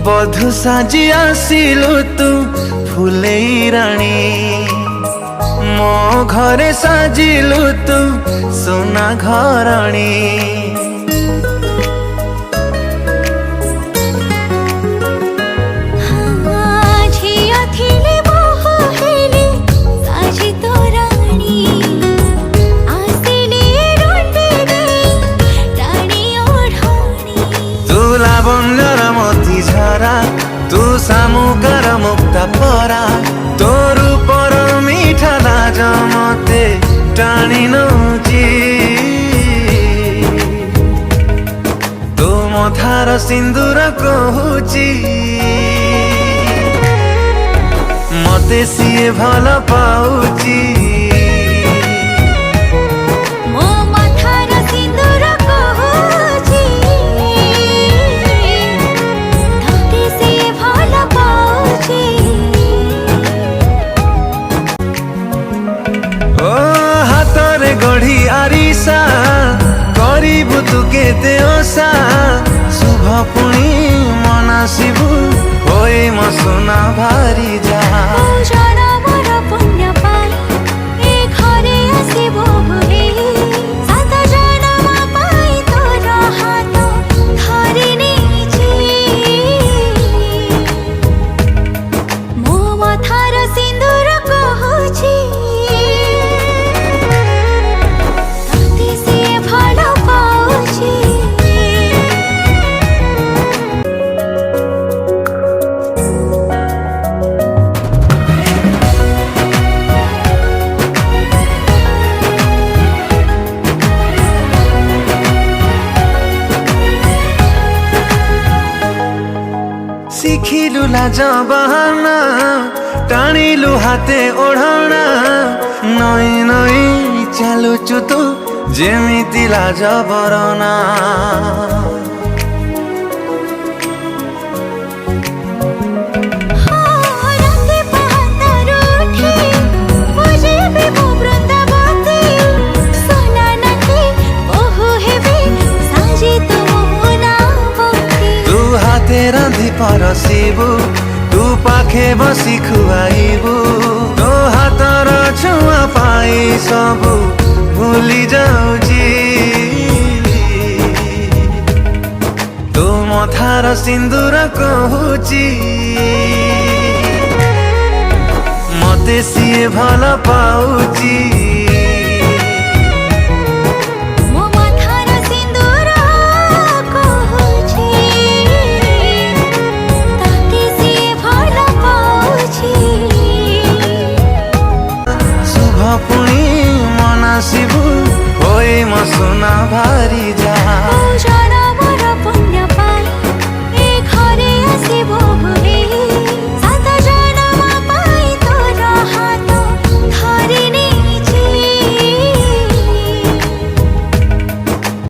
बधु साजी आसिलु तू फुलेई राणी मो घरे साजिलु तू सोना घरणी तू सामुकार मुक्ता परा तोर पर मीठा लाज मते टाणी नौची तू मथार सिंदूर कहूची मते सिए भल पाउची गढ़ी आरिसा करिबु तू केते ओसा शुभ पुणी मनासिबु होए म सोना भारी जा शिखिलु लाज बहाना टाणिलु हाते ओढ़ाना नई नई चालुचु तू जेमिति लाज बरना रांधि परसिबु तू पाखे बसी खुआइबु तो हातर छुआ पाई सबु भूली जाउची तू मथार सिंदूर कहूची मते सिए भल पाउची पुणी मनासिबु होए म सोना भारी